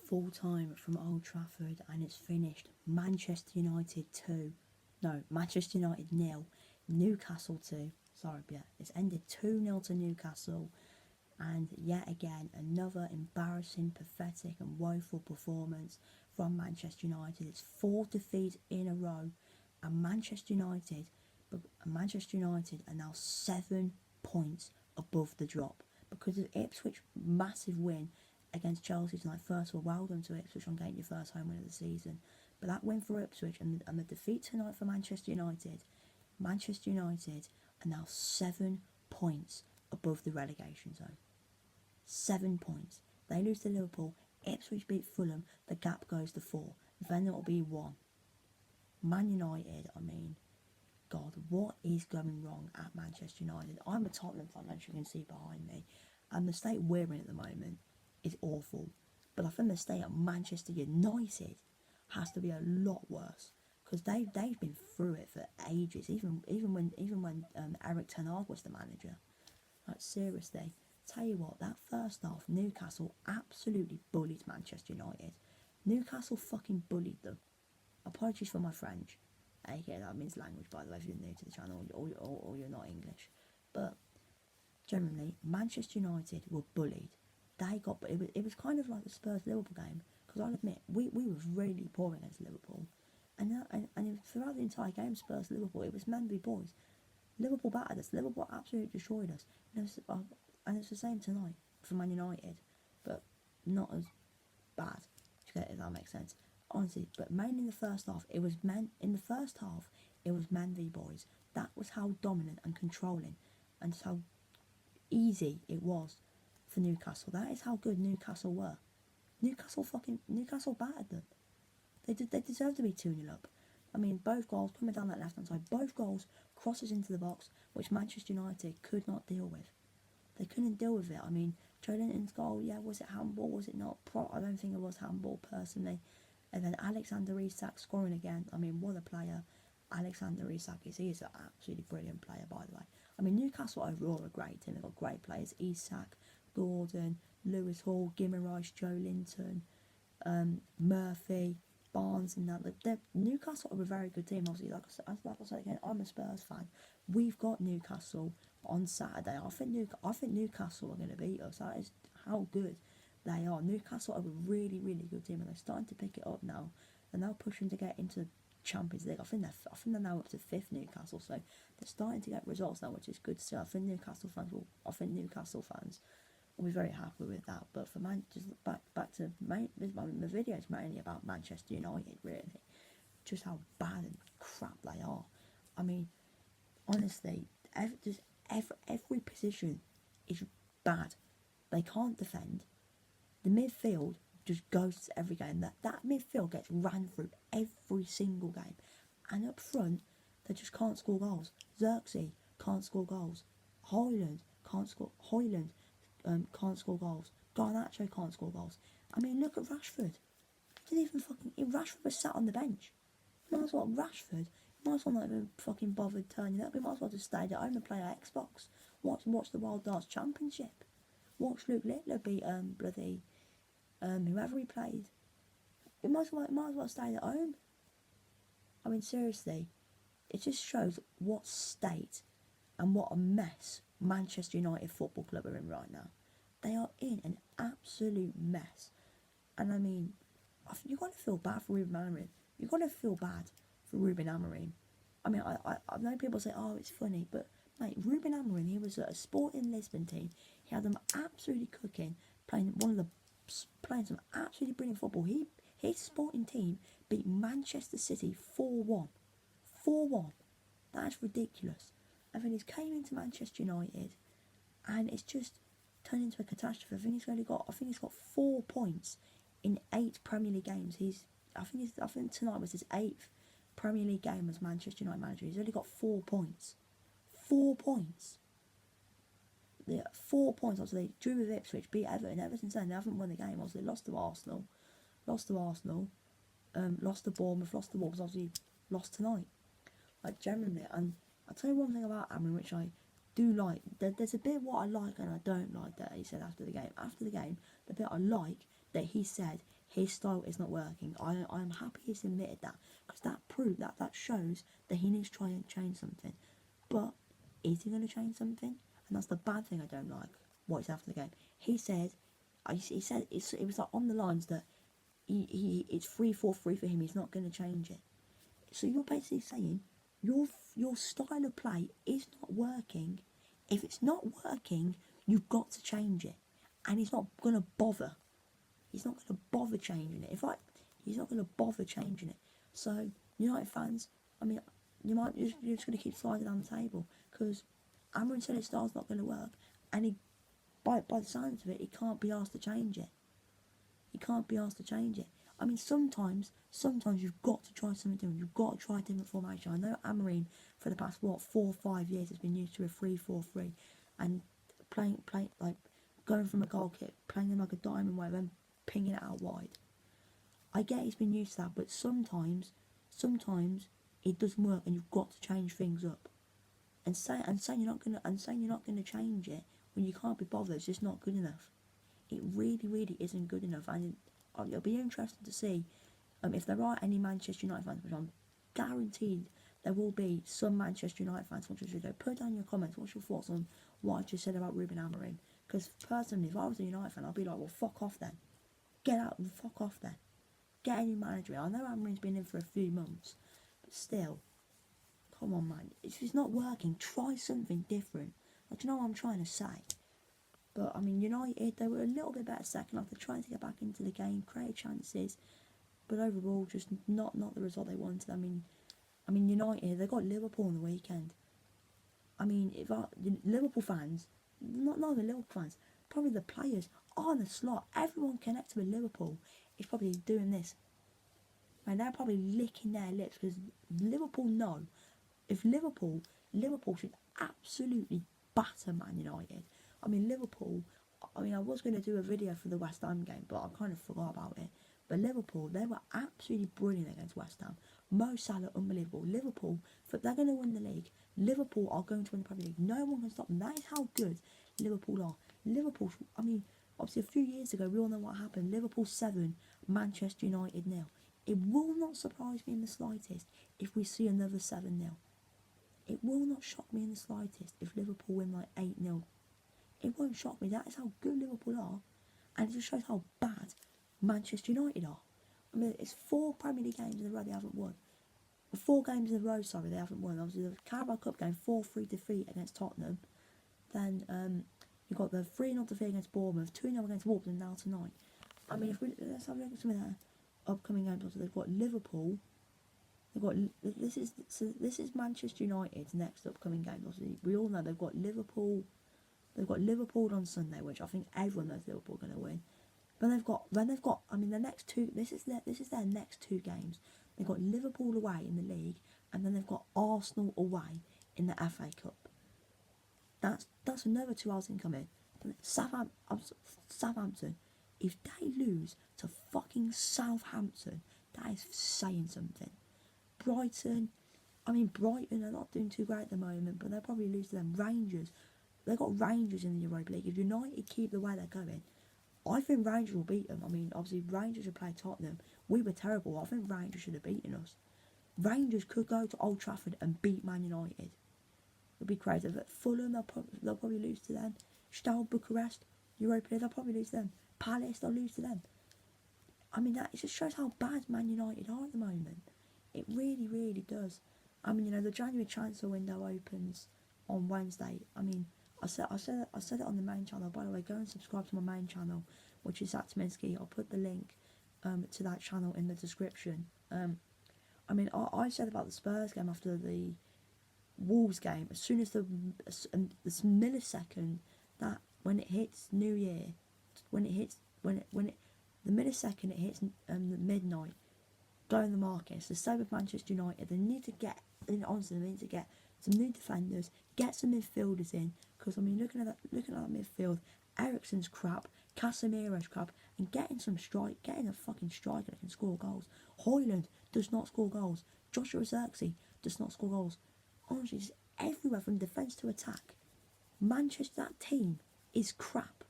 full time from Old Trafford, and it's finished Manchester United 2. No, Manchester United 0, Newcastle 2. Sorry, yeah, it's ended 2-0 to Newcastle. And yet again, another embarrassing, pathetic and woeful performance from Manchester United. It's 4 defeats in a row, and Manchester United are now 7 points above the drop because of Ipswich massive win against Chelsea tonight. First of all, well done to Ipswich on getting your first home win of the season. But that win for Ipswich and the defeat tonight for Manchester United are now 7 points above the relegation zone. 7 points. They lose to Liverpool, Ipswich beat Fulham, the gap goes to 4. Then it'll be 1. Man United, God, what is going wrong at Manchester United? I'm a Tottenham fan, as you can see behind me, and the state we're in at the moment is awful. But I think the state at Manchester United has to be a lot worse because they've been through it for ages. Even when Eric Ten Hag was the manager, like seriously. Tell you what, that first half, Newcastle absolutely bullied Manchester United. Newcastle fucking bullied them. Apologies for my French. Okay, that means language, by the way, if you're new to the channel or you're not English. But generally, Manchester United were bullied. It was kind of like the Spurs-Liverpool game, because I'll admit, we were really poor against Liverpool. And throughout the entire game, Spurs-Liverpool, it was men v boys. Liverpool battered us. Liverpool absolutely destroyed us. And it's the same tonight for Man United, but not as bad, if that makes sense. Honestly, but mainly in the first half, it was men v boys. That was how dominant and controlling and how easy it was for Newcastle. That is how good Newcastle were. Newcastle battered them. They deserved to be 2-0 up. Both goals coming down that left hand side, both goals crosses into the box, which Manchester United could not deal with. They couldn't deal with it. Joe Linton's goal, yeah, was it handball? Was it not? I don't think it was handball, personally. And then Alexander Isak scoring again. What a player Alexander Isak is. He is an absolutely brilliant player, by the way. Newcastle overall are a great team. They've got great players. Isak, Gordon, Lewis Hall, Guimaraes, Joe Linton, Murphy, Barnes, and that. Newcastle are a very good team. Obviously, like I said again, I'm a Spurs fan. We've got Newcastle on Saturday. I think Newcastle are going to beat us. That is how good they are. Newcastle are a really, really good team, and they're starting to pick it up now. They're now pushing to get into Champions League. I think they're now up to 5th, Newcastle. So they're starting to get results now, which is good to see. I think Newcastle fans will be very happy with that. But for just back to my video is mainly about Manchester United, really, just how bad and crap they are. Honestly, every position is bad. They can't defend. The midfield just ghosts every game. That midfield gets ran through every single game. And up front, they just can't score goals. Xerxes can't score goals. Hoyland can't score goals. Garnacho can't score goals. Look at Rashford. Rashford was sat on the bench. Might as well Rashford. Might as well not even fucking bothered turning up. We might as well just stay at home and play Xbox. Watch the Wild Darts Championship. Watch Luke Littler beat whoever he played. We might as well stay at home. Seriously, it just shows what state and what a mess Manchester United Football Club are in right now. They are in an absolute mess. And you've got to feel bad for Ruben Amorim. You've got to feel bad for Ruben Amorim. I know people say, oh, it's funny, but mate, Ruben Amorim, he was at a Sporting Lisbon team. He had them absolutely cooking, playing some absolutely brilliant football. His Sporting team beat Manchester City 4-1. 4-1. That's ridiculous. And then he's came into Manchester United, and it's just turned into a catastrophe. I think he's got 4 points in 8 Premier League games. I think tonight was his 8th Premier League game as Manchester United manager. He's only got 4 points. 4 points. Yeah, 4 points. Obviously, they drew with Ipswich, beat Everton. Ever since then, they haven't won the game. Obviously, lost to Arsenal, lost to Bournemouth, lost to Wolves. Obviously, lost tonight. Generally, and I'll tell you one thing about Amorim, which I do like. There's a bit what I like and I don't like that he said after the game. After the game, the bit I like that he said his style is not working. I'm happy he's admitted that, because that shows that he needs to try and change something. But is he going to change something? And that's the bad thing I don't like. What he's after the game. He said it was like on the lines that it's 3-4-3 for him. He's not going to change it. So you're basically saying your style of play is not working. If it's not working, you've got to change it. And he's not going to bother. He's not going to bother changing it. He's not going to bother changing it. So, United fans, I mean, you're just going to keep sliding down the table, because Amorim said his style's not going to work, and by the sounds of it, he can't be asked to change it. He can't be asked to change it. I mean, sometimes you've got to try something different. You've got to try a different formation. I know Amorim for the past 4 or 5 years has been used to a 3-4-3, and playing like going from a goal kick, playing in like a diamond way, then pinging it out wide. I get he's been used to that, but sometimes it doesn't work, and you've got to change things up. And saying you're not gonna change it when you can't be bothered is just not good enough. It really isn't good enough, and it'll be interesting to see if there are any Manchester United fans, which I'm guaranteed there will be some Manchester United fans watching this video. Put down in your comments what's your thoughts on what I just said about Ruben Amorim. Because personally, if I was a United fan, I'd be like, well, fuck off then. Get out and fuck off then. Get a new manager. I know Amorim's been in for a few months, but still, come on, man. If it's not working, try something different. Like, you know what I'm trying to say? But, I mean, United, they were a little bit better second half. They're trying to get back into the game, create chances, but overall, just not the result they wanted. I mean, United, they got Liverpool on the weekend. I mean, Liverpool fans, not the Liverpool fans, probably the players on the slot, everyone connected with Liverpool is probably doing this. Man, they're probably licking their lips, because Liverpool know if Liverpool should absolutely batter Man United. I mean, Liverpool, I was going to do a video for the West Ham game, but I kind of forgot about it. But Liverpool, they were absolutely brilliant against West Ham. Mo Salah, unbelievable. Liverpool, they're going to win the league. Liverpool are going to win the Premier League. No one can stop them. That is how good Liverpool are. Liverpool, I mean, obviously a few years ago, we all know what happened. Liverpool 7, Manchester United 0. It will not surprise me in the slightest if we see another 7-0. It will not shock me in the slightest if Liverpool win like 8-0. It won't shock me. That is how good Liverpool are. And it just shows how bad Manchester United are. I mean, it's 4 Premier League games in a row they haven't won. 4 games in a row, sorry, they haven't won. Obviously, the Carabao Cup game, 4-3 defeat against Tottenham. Then you've got the 3-0 defeat against Bournemouth, 2-0 against Wolves, and now tonight. I mean, let's have a look at some of their upcoming games. Also, they've got Liverpool. This is Manchester United's next upcoming game. Obviously, we all know they've got Liverpool. They've got Liverpool on Sunday, which I think everyone knows Liverpool are going to win. But they've got. I mean, the next 2. This is their next 2 games. They've got Liverpool away in the league, and then they've got Arsenal away in the FA Cup. That's another 2 hours incoming. Southampton, if they lose to fucking Southampton, that is saying something. Brighton are not doing too great at the moment, but they'll probably lose to them. Rangers, they've got Rangers in the Europa League. If United keep the way they're going, I think Rangers will beat them. I mean, obviously Rangers should play Tottenham. We were terrible. I think Rangers should have beaten us. Rangers could go to Old Trafford and beat Man United. It'd be crazy. But Fulham, they'll probably lose to them. Steaua Bucharest, Europa League, they'll probably lose to them. Palace, they'll lose to them. I mean, it just shows how bad Man United are at the moment. It really does. I mean, the January transfer window opens on Wednesday. I mean, I said it on the main channel. By the way, go and subscribe to my main channel, which is at Taminsky. I'll put the link to that channel in the description. I mean, I said about the Spurs game after the Wolves game. As soon as this millisecond that when it hits New Year, the millisecond it hits the midnight, go in the market. It's the same with Manchester United. They need to get some new defenders, get some midfielders in. Because I mean, looking at that midfield, Eriksen's crap, Casemiro's crap, and getting a fucking striker that can score goals. Højlund does not score goals. Joshua Zirkzee does not score goals. Honestly, just everywhere from defence to attack. Manchester, that team is crap.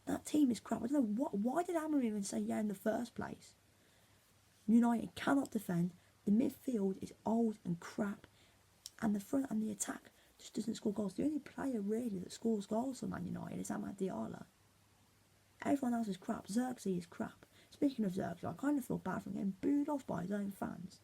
That team is crap. I don't know why did Amorim even say yeah in the first place? United cannot defend. The midfield is old and crap, and the front and the attack just doesn't score goals. The only player really that scores goals for Man United is Amad Diallo. Everyone else is crap. Xerxes is crap. Speaking of Xerxes, I kind of feel bad for him getting booed off by his own fans.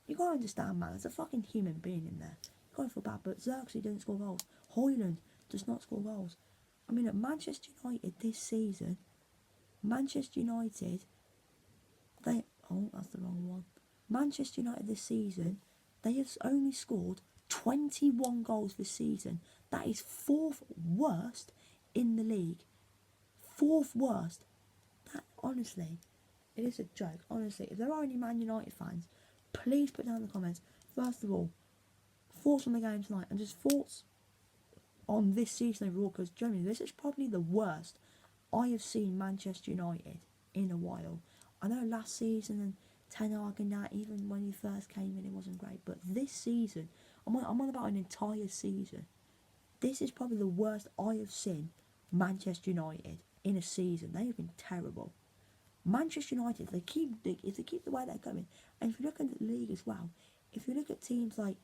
You gotta understand, man. There's a fucking human being in there. You gotta feel bad, but Xerxes doesn't score goals. Højlund does not score goals. I mean, at Manchester United this season, Manchester United, that's the wrong one. Manchester United this season, they have only scored 21 goals this season. That is 4th worst in the league. 4th worst. That, honestly, it is a joke. Honestly, if there are any Man United fans, please put down in the comments, first of all, thoughts on the game tonight, and just thoughts on this season overall, because generally this is probably the worst I have seen Manchester United in a while. I know last season and Ten Hag and that, even when he first came in, it wasn't great, but this season, I'm on about an entire season. This is probably the worst I have seen Manchester United in a season. They have been terrible. Manchester United, if they keep the way they're going, and if you look at the league as well, if you look at teams like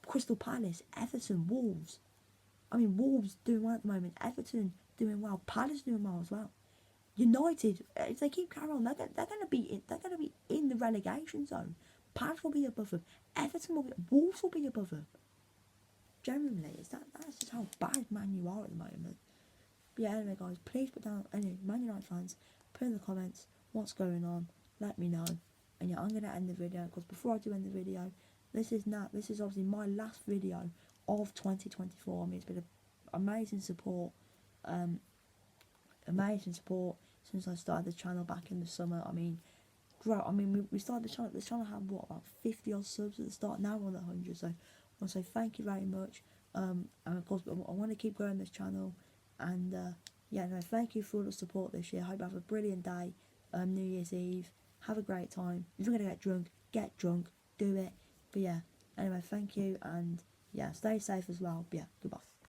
Crystal Palace, Everton, Wolves, I mean Wolves doing well at the moment, Everton doing well, Palace doing well as well. United, if they keep carrying on, they're going to be in the relegation zone. Palace will be above them. Everton will be, Wolves will be above them. Generally, that's just how bad Man U are at the moment. But yeah, anyway, guys, please put down, anyway, Man United fans, put in the comments what's going on. Let me know. And yeah, I'm going to end the video, because before I do end the video, this is obviously my last video of 2024. I mean, it's been amazing support. Amazing support since I started the channel back in the summer. I mean, we started the channel. The channel had what, about 50 odd subs at the start. Now we're on 100. So I want to say thank you very much. And of course, I want to keep growing this channel. And yeah, no, thank you for all the support this year. I hope you have a brilliant day. New Year's Eve. Have a great time. If you're gonna get drunk. Do it. But yeah, anyway, thank you, and yeah, stay safe as well. But yeah, goodbye.